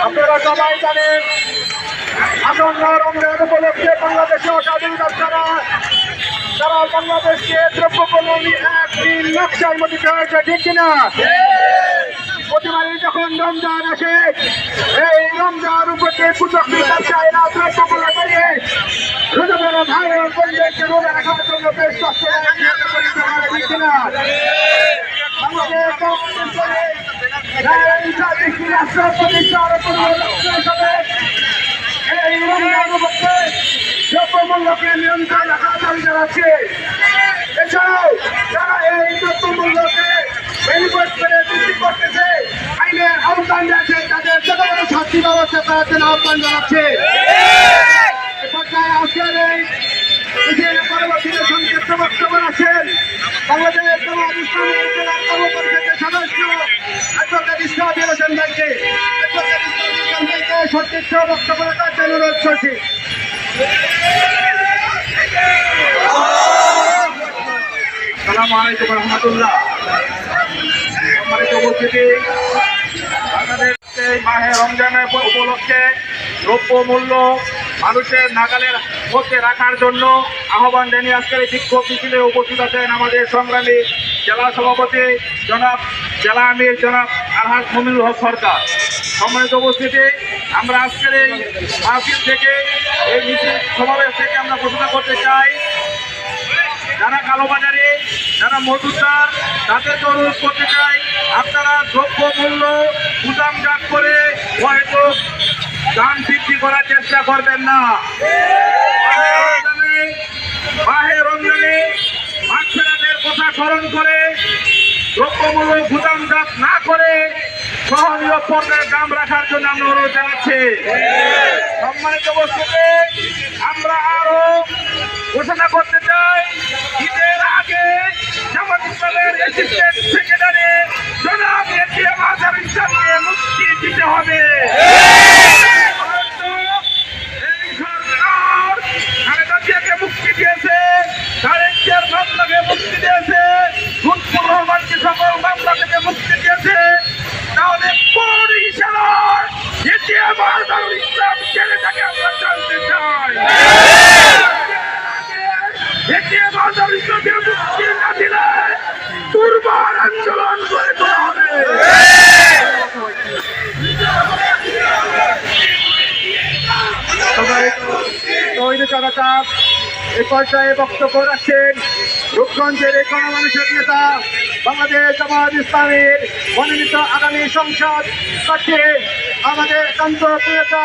আপনারা সবাই জানেন আসন্ন রমজান উপলক্ষে বাংলাদেশে স্বাধীনতা তারা বাংলাদেশকে দ্রব্যপণ্য একদিন নকশার মধ্যে হয়েছে, ঠিক কিনা? প্রতিবারই যখন রমজান আসে এই রমজান উপলক্ষে কুচক্রী ব্যবসায়ীরা দ্রব্যপণ্য করে রোজাদার ভাই ও বোনদেরকে রোজা রাখার জন্য বেশ কষ্ট, ঠিক কিনা? এই রমজান উপলক্ষে দ্রব্যমূল্যকে নিয়ন্ত্রণ রাখার দাবি জানাচ্ছে। এছাড়াও যারা এই দ্রব্যমূল্যকে বেনিফিট করে বৃদ্ধি করতেছে আইনের আহ্বান জানাচ্ছে, তাদের ছোট বড় শাস্তি ব্যবস্থা করার জন্য আহ্বান জানাচ্ছে। পর্যায়ে আজকের এই পরবর্তীতে সংক্ষিপ্ত বক্তব্য রাখছেন বাংলাদেশ জামাত ইসলামী জেলা কর্মপরিষদের সদস্য অ্যাডভোকেট ইসলামুল হোসেন ভাইকে সংক্ষিপ্ত বক্তব্য রাখার জন্য অনুরোধ করছি। আসসালামু আলাইকুম রহমতুল্লাহ। সম্মানিত উপস্থিতি, বাংলাদেশ মাহে রমজানের উপলক্ষে দ্রব্যমূল্য মানুষের নাগালের মধ্যে রাখার জন্য আহ্বান জানিয়ে আজকের এই বিক্ষোভ মিছিলে উপস্থিত আছেন আমাদের সংগ্রামী জেলা সভাপতি জনাব জেলা আমির জনাব আলহাজ মুমিনুল হক সরকার। সম্মানিত উপস্থিতি, আমরা আজকের এই মাহফিল থেকে এই মিছিল সমাবেশ থেকে আমরা ঘোষণা করতে চাই, যারা কালোবাজারি যারা মজুদার তাদেরকে অনুরোধ করতে চাই, আপনারা দ্রব্যমূল্য গুদামজাত করে হয়তো দাম বৃদ্ধি করার চেষ্টা করবেন না। মাহে রমজানে বাচ্চাদের কথা স্মরণ করে দ্রব্যমূল্য গুদামজাত না করে সহনীয় পণ্যের দাম রাখার জন্য আমরা অনুরোধ জানাচ্ছি। সম্মানিত উপস্থিতি, আমরা আরো ঘোষণা করতে চাই, ঈদের আগে জামাত ইসলামের অ্যাসিস্ট্যান্ট সেক্রেটারি জনাব এটিএম আজহার ইসলামকে মুক্তি দিতে হবে। মুক্তি দিয়েছে, তারেকের মামলাকে মুক্তি দিয়েছে, লুৎফর রহমানকে সকল মামলা থেকে মুক্তি দিয়েছে, তাহলে কোন ইশারায় এটিএম আজহারুল ইসলাম ছেলেটাকে আমরা জানতে চাই। এটিএম আজহারুল ইসলামকে মুক্তি না দিলে দুর্বার আন্দোলন করে তোলা হবে। এ পর্যায়ে বক্তব্য রাখছেন রূপগঞ্জের এই গণমানুষের নেতা বাংলাদেশ জামাত ইসলামীর মনোনীত আগামী সংসদ প্রার্থী আমাদের একান্ত প্রিয়তা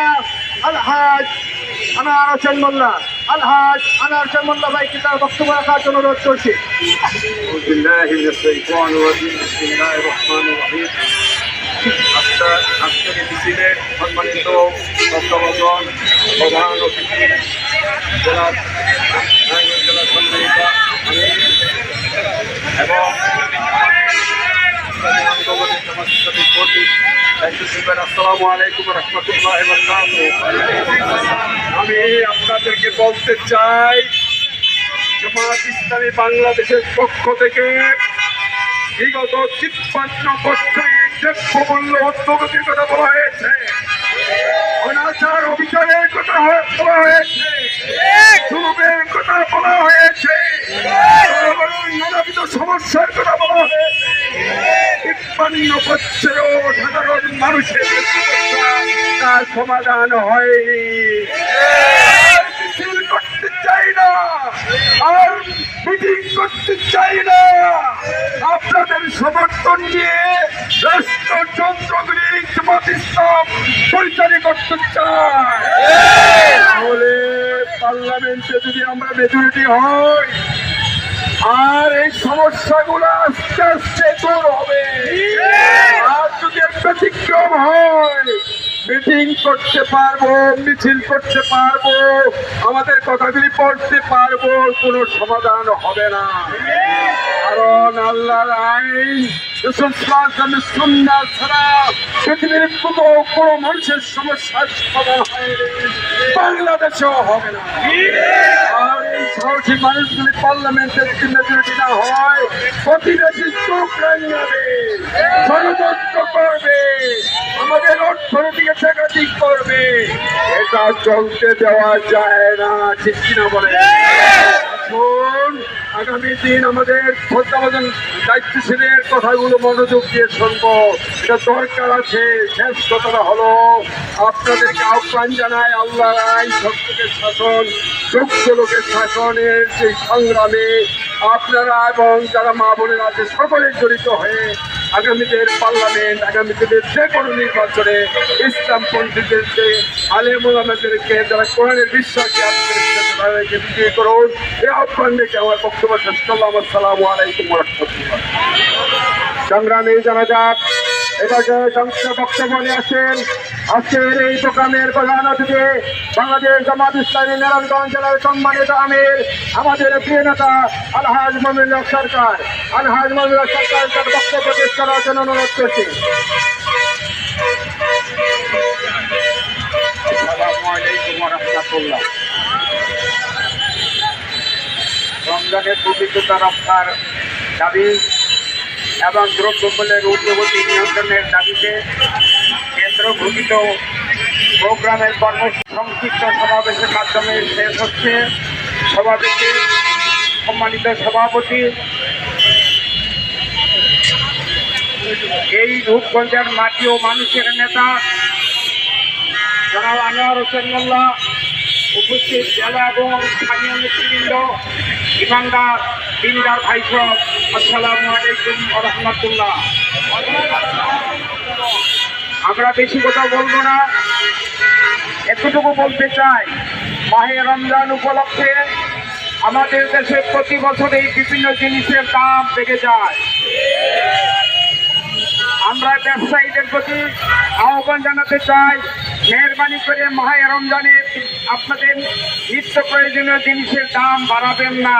আলহাজ আনোয়ার হোসেন মোল্লা। আলহাজ আনোয়ার হোসেন মোল্লা ভাইকে তার বক্তব্য রাখার জন্য অনুরোধ করছি। আজকের মিছিলের সম্মানিত তত্ত্বাবধান প্রধান অতিথি জেলা সম্মানিত এবং আসসালামু আলাইকুম রহমতুল্লাহ। আমি আপনাদেরকে বলতে চাই, জামাত ইসলামী বাংলাদেশের পক্ষ থেকে বিগত ৫৩ বছরে দ্রব্যমূল্য অর্থগতির কথা বলা হয়েছে, অনাচার অবিচারের কথা বলা হয়েছে, জুলুমের কথা বলা হয়েছে, নানাবিধ সমস্যার কথা বলা হয়েছে। ৫৩ বছরেও সাধারণ মানুষের তার সমাধান হয়নি। মিছিল করতে চাই না আর মিটিং করতে চাই না, আপনাদের সমর্থন নিয়ে রাষ্ট্রযন্ত্রগুলি জামাত ইসলাম পরিচালনা করতে চায়। তাহলে পার্লামেন্টে যদি আমরা মেজরিটি হই আর এই সমস্যাগুলো আস্তে আস্তে দূর হবে, আর যদি ব্যতিক্রম হয় মিটিং করতে পারবো, মিছিল করতে পারবো, আমাদের কথাগুলি পড়তে পারবো, কোনো সমাধান হবে না। কারণ আল্লাহর আইন সুন্নাহ ছাড়া পৃথিবীর কোনো মানুষের সমস্যার সমাধান হয়নি, বাংলাদেশেও হবে না। আর এই সাহসী মানুষগুলি পার্লামেন্টের মেজরিটি না হয় প্রতিবেশী চোখ রাঙাবে, ষড়যন্ত্র করবে, আমাদের অর্থনৈতিক ঠেকাঠি করবে, এটা চলতে দেওয়া যায় না। ঠিক কিনা বলে? এখন আগামী দিন আমাদের শ্রদ্ধাভাজন দায়িত্বশীলের কথাগুলো মনোযোগ দিয়ে শুনবো, এটা দরকার আছে। শেষ কথাটা হলো আপনাদেরকে আহ্বান জানায়, আল্লাহর আইন, সত্যকে শাসন, যোগ্য লোকের শাসনের যে সংগ্রামে আপনারা এবং যারা মা বোনেরা আছে সকলে জড়িত হয়ে আগামীদের পার্লামেন্ট, আগামীদের যে কোনো নির্বাচনে ইসলামপন্থীদের যে আলেম ওলামাদেরকে যারা কোরআনের বিশ্বাসী তাদেরকে বিজয়ী করুন। এই আহ্বান রেখে আমার বক্তব্য শেষ করলাম। আসসালামু আলাইকুম ওয়া রাহমাতুল্লাহ। সংগ্রামী জানাজাত এটাকে সংক্ষিপ্ত বক্তব্য নিয়ে আসেন আজকের এই প্রোগ্রামের প্রধান অতিথি বাংলাদেশ জামাত ইসলামী নারায়ণগঞ্জ জেলার সম্মানিত আমির আমাদের প্রিয় নেতা আলহাজ মমিনুল হক সরকার। আলহাজ মমিনুল হক সরকার তার বক্তব্য পেশ করার জন্য অনুরোধ করছি। আসসালামু আলাইকুম ওয়া রাহমাতুল্লাহ। রমজানের পবিত্রতা রক্ষার দাবি এবং দ্রব্যমূল্যের ঊর্ধ্বগতি নিয়ন্ত্রণের দাবিতে কেন্দ্র ঘোষিত প্রোগ্রামের সংক্ষিপ্ত সমাবেশের মাধ্যমে শেষ হচ্ছে। সমাবেশে সম্মানিত সভাপতি, এই রূপগঞ্জের মাটি ও মানুষের নেতা জনাব আনোয়ার হোসেন মোল্লা, উপস্থিত জেলা এবং স্থানীয় নেতৃবৃন্দ, ইমানদার দিনদার ভাইসব, আসসালামু আলাইকুম ওয়া রাহমাতুল্লাহ। আমরা বেশি কথা বলবো না, এতটুকু বলতে চাই, মাহে রমজান উপলক্ষে আমাদের দেশে প্রতি বছরেই বিভিন্ন জিনিসের দাম বেড়ে যায়। আমরা ব্যবসায়ীদের প্রতি আহ্বান জানাতে চাই, মেহরবানি করে মাহে রমজানে আপনাদের নিত্য প্রয়োজনীয় জিনিসের দাম বাড়াবেন না।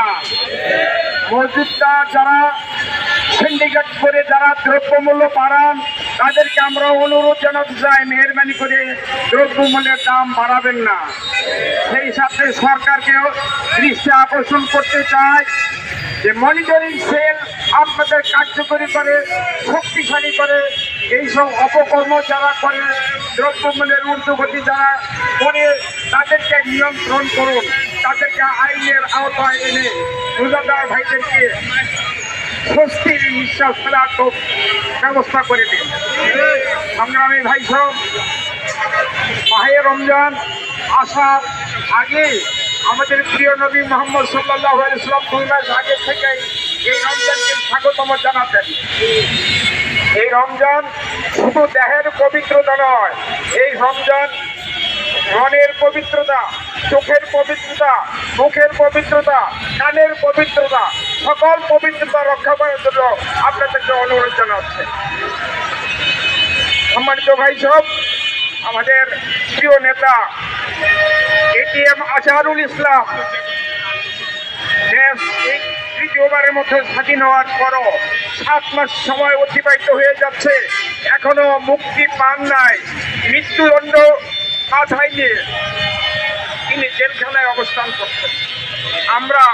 মজুদদার যারা সিন্ডিকেট করে যারা দ্রব্যমূল্য বাড়ান তাদেরকে আমরা অনুরোধ জানাতে চাই, মেহরবানি করে দ্রব্যমূল্যের দাম বাড়াবেন না। সেই সাথে সরকারকেও দৃষ্টি আকর্ষণ করতে চাই যে মনিটরিং সেল আপনাদের কার্যকরী করে, শক্তিশালী করে, এইসব অপকর্ম যারা করে, দ্রব্যমূল্যের ঊর্ধ্বগতি যারা করে, তাদেরকে নিয়ন্ত্রণ করুন, তাদেরকে আইনের আওতায় এনে রোজাদার ভাইদেরকে স্বস্তির নিঃশ্বাস ফেলার ব্যবস্থা করে দিন। সংগ্রামী ভাইসব, মাহে রমজান আসার আগে আমাদের প্রিয় নবী মোহাম্মদ সাল্লাল্লাহু আলাইহি ওয়াসাল্লাম 2 মাস আগে থেকে এই রমজানকে স্বাগতম জানাতেন। এই রমজান শুধু দেহের পবিত্রতা নয়, এই রমজান মনের পবিত্রতা, চোখের পবিত্রতা, মুখের পবিত্রতা, কানের পবিত্রতা, সকল পবিত্রতা রক্ষা করার জন্য আপনাদেরকে অনুরোধ জানাচ্ছে। সম্মানিত ভাই সব, আমাদের প্রিয় নেতা এটিএম আজহারুল ইসলাম দেশ এই তৃতীয়বারের মধ্যে স্বাধীন হওয়ার পরও 7 মাস সময় অতিবাহিত হয়ে যাচ্ছে, এখনো মুক্তি পান নাই। মৃত্যুদণ্ড মাথায় নিয়ে তিনি জেলখানায় অবস্থান করছেন। আমরা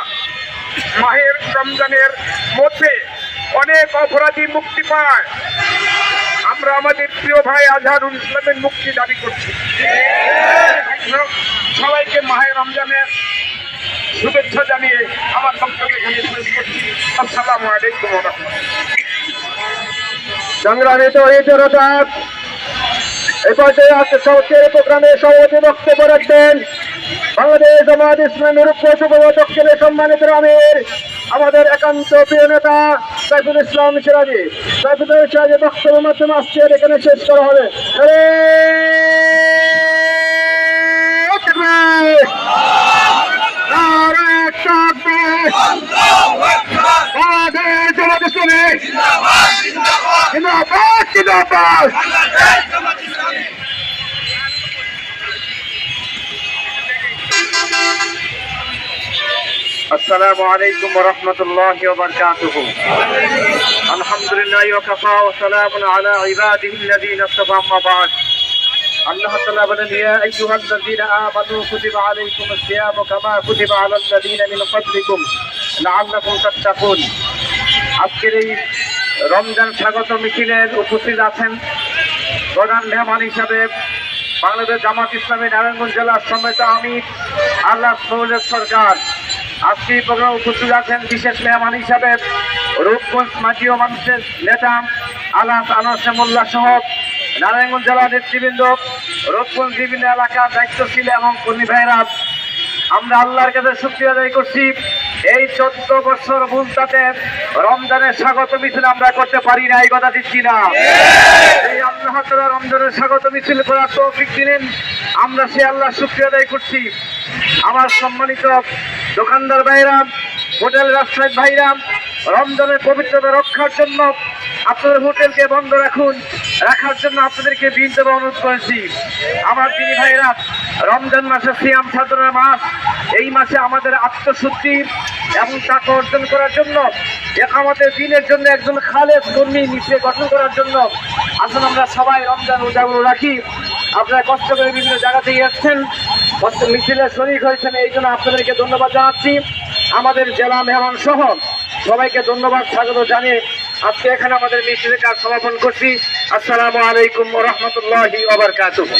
মাহের রমজানের মধ্যে অনেক অপরাধী মুক্তি পায়, আমরা আমাদের প্রিয় ভাই আজহারুল ইসলামের মুক্তি দাবি করছি। সবাইকে মাহে রমজানের শুভেচ্ছা জানিয়ে আমার বক্তব্য এখানে শেষ করছি। আসসালামু আলাইকুম ওয়া রাহমাতুল্লাহ। সংগ্রামিত ঈদ-উল-আজহা এই পর্যায়ে আজকে সবচেয়ে প্রোগ্রামে সভাপতি বক্তব্য রাখবেন বাংলাদেশ জামাত ইসলামের দক্ষিণের সম্মানিত আমির আমাদের একান্ত প্রিয় নেতা সাইফুল ইসলাম সিরাজি। সাইফুল সিরাজি বক্তব্যের মাধ্যমে আসছে, এখানে শেষ করা হবে। السلام عليكم ورحمة الله وبركاته. الحمد لله وكفى وسلام على عباده الذين اصطفى. أما بعد. الله تعالى বলেন يا أيها الذين آمنوا كتب عليكم الصيام كما كتب على الذين من قبلكم لعلكم تتقون. আজকের এই রমজান স্বাগত মিছিলের উপস্থিত আছেন প্রধান মেহমান হিসাবে বাংলাদেশ জামাত ইসলামী নারায়ণগঞ্জ জেলার সম্মানিত আমির আল্লাহ মৌলের সরকার। আজকে এই প্রোগ্রামে উপস্থিত আছেন বিশেষ মেহমান হিসাবে রূপগঞ্জ মাটি ও মানুষের নেতা আল্লাহ আনোয়ার মোল্লা সহ নারায়ণগঞ্জ জেলার নেতৃবৃন্দ, রূপগঞ্জ বিভিন্ন এলাকার দায়িত্বশীল এবং কর্মী ভাইরা। আমরা আল্লাহর কাছে শুকরিয়া আদায় করছি, এই 14 বছর ভুলতাতে রমজানের স্বাগত মিছিল আমরা করতে পারি না, এই কথা দিচ্ছি না। এই আল্লাহ তাআলা রমজানের স্বাগত মিছিল করার তৌফিক দিলেন, আমরা সে আল্লাহ শুকরিয়া আদায় করছি। আমার সম্মানিত দোকানদার ভাইরা, হোটেল ব্যবসায়িক ভাইরা, রমজানের পবিত্রতা রক্ষার জন্য আপনাদের হোটেলকে বন্ধ রাখার জন্য আপনাদেরকে বিনীত অনুরোধ করেছি। আমার দিনী ভাইরা, রমজান মাসে সিয়াম সাধনার মাস, এই মাসে আমাদের আত্মশুদ্ধি এবং তাকে অর্জন করার জন্য আমাদের দিনের জন্য একজন খালেদ কর্মী নিচে গঠন করার জন্য আসুন আমরা সবাই রমজান উদযাপন রাখি। আপনারা কষ্ট করে বিভিন্ন জায়গা থেকে এসছেন, মিছিলে শরীক হয়েছেন, এই জন্য আপনাদেরকে ধন্যবাদ জানাচ্ছি। আমাদের জেলা মেহমান সহ সবাইকে ধন্যবাদ স্বাগত জানিয়ে আজকে এখানে আমাদের মিছিলের কাজ সমাপন করছি। আসসালামু আলাইকুম ওয়া রাহমাতুল্লাহি ওয়া বারাকাতুহু।